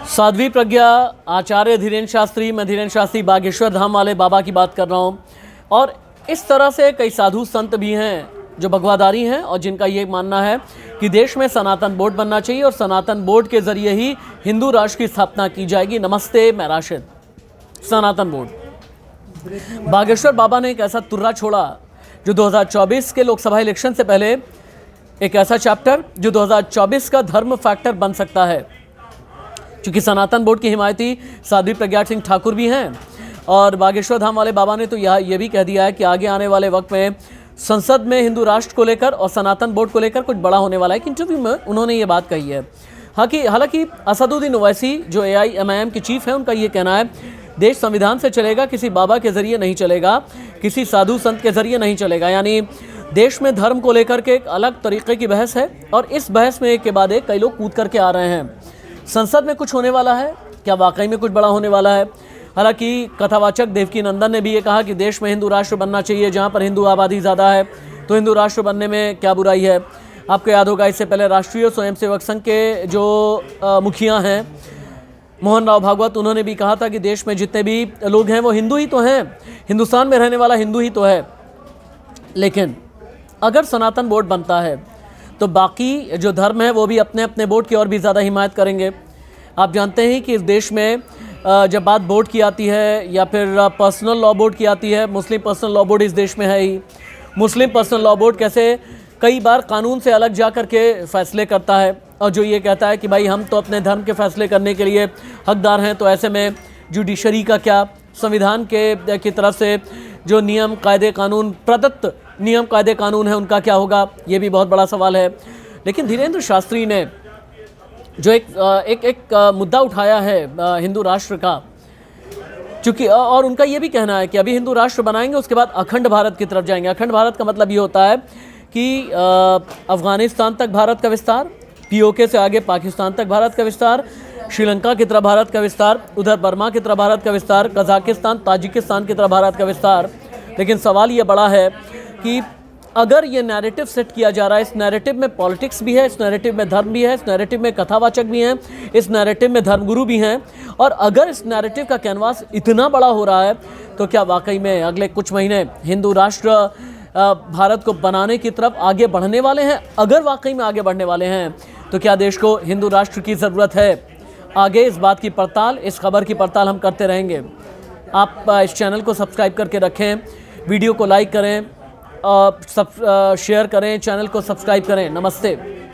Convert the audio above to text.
साध्वी प्रज्ञा, आचार्य धीरेन्द्र शास्त्री, मैं धीरेन्द्र शास्त्री बागेश्वर धाम वाले बाबा की बात कर रहा हूँ। और इस तरह से कई साधु संत भी हैं जो भगवाधारी हैं और जिनका ये मानना है कि देश में सनातन बोर्ड बनना चाहिए और सनातन बोर्ड के ज़रिए ही हिंदू राष्ट्र की स्थापना की जाएगी। नमस्ते, मैं राशिद। सनातन बोर्ड, बागेश्वर बाबा ने एक ऐसा तुर्रा छोड़ा जो 2024 के लोकसभा इलेक्शन से पहले एक ऐसा चैप्टर जो 2024 का धर्म फैक्टर बन सकता है। क्योंकि सनातन बोर्ड की हिमायती साध्वी प्रज्ञा सिंह ठाकुर भी हैं और बागेश्वर धाम वाले बाबा ने तो ये भी कह दिया है कि आगे आने वाले वक्त में संसद में हिंदू राष्ट्र को लेकर और सनातन बोर्ड को लेकर कुछ बड़ा होने वाला है। एक इंटरव्यू में उन्होंने ये बात कही है। हालांकि असदुद्दीन ओवैसी जो AIMIM के चीफ हैं, उनका ये कहना है देश संविधान से चलेगा, किसी बाबा के ज़रिए नहीं चलेगा, किसी साधु संत के ज़रिए नहीं चलेगा। यानी देश में धर्म को लेकर के एक अलग तरीके की बहस है और इस बहस में एक के बाद एक कई लोग कूद करके आ रहे हैं। संसद में कुछ होने वाला है क्या? वाकई में कुछ बड़ा होने वाला है? हालांकि कथावाचक देवकीनंदन ने भी ये कहा कि देश में हिंदू राष्ट्र बनना चाहिए, जहां पर हिंदू आबादी ज़्यादा है तो हिंदू राष्ट्र बनने में क्या बुराई है। आपको याद होगा इससे पहले राष्ट्रीय स्वयंसेवक संघ के जो मुखिया हैं मोहन राव भागवत, उन्होंने भी कहा था कि देश में जितने भी लोग हैं वो हिंदू ही तो हैं, हिंदुस्तान में रहने वाला हिंदू ही तो है। लेकिन अगर सनातन बोर्ड बनता है तो बाकी जो धर्म है वो भी अपने अपने बोर्ड की और भी ज़्यादा हिमायत करेंगे। आप जानते हैं कि इस देश में जब बात बोर्ड की आती है या फिर पर्सनल लॉ बोर्ड की आती है, मुस्लिम पर्सनल लॉ बोर्ड इस देश में है ही। मुस्लिम पर्सनल लॉ बोर्ड कैसे कई बार कानून से अलग जा कर के फैसले करता है और जो ये कहता है कि भाई हम तो अपने धर्म के फैसले करने के लिए हकदार हैं, तो ऐसे में जुडिशरी का क्या, संविधान की तरफ से जो नियम कायदे कानून प्रदत्त नियम कायदे कानून है उनका क्या होगा, ये भी बहुत बड़ा सवाल है। लेकिन धीरेन्द्र शास्त्री ने जो एक मुद्दा उठाया है हिंदू राष्ट्र का, चूँकि और उनका ये भी कहना है कि अभी हिंदू राष्ट्र बनाएंगे उसके बाद अखंड भारत की तरफ जाएंगे। अखंड भारत का मतलब ये होता है कि अफ़गानिस्तान तक भारत का विस्तार, POK से आगे पाकिस्तान तक भारत का विस्तार, श्रीलंका की तरफ भारत का विस्तार, उधर बर्मा की तरफ भारत का विस्तार, कजाकिस्तान ताजिकिस्तान की तरफ भारत का विस्तार। लेकिन सवाल ये बड़ा है कि अगर ये नैरेटिव सेट किया जा रहा है, इस नैरेटिव में पॉलिटिक्स भी है, इस नैरेटिव में धर्म भी है, इस नैरेटिव में कथावाचक भी हैं, इस नैरेटिव में धर्मगुरु भी हैं, और अगर इस नैरेटिव का कैनवास इतना बड़ा हो रहा है तो क्या वाकई में अगले कुछ महीने हिंदू राष्ट्र भारत को बनाने की तरफ आगे बढ़ने वाले हैं? अगर वाकई में आगे बढ़ने वाले हैं तो क्या देश को हिंदू राष्ट्र की ज़रूरत है? आगे इस बात की पड़ताल, इस खबर की पड़ताल हम करते रहेंगे। आप इस चैनल को सब्सक्राइब करके रखें, वीडियो को लाइक करें, शेयर करें, चैनल को सब्सक्राइब करें। नमस्ते।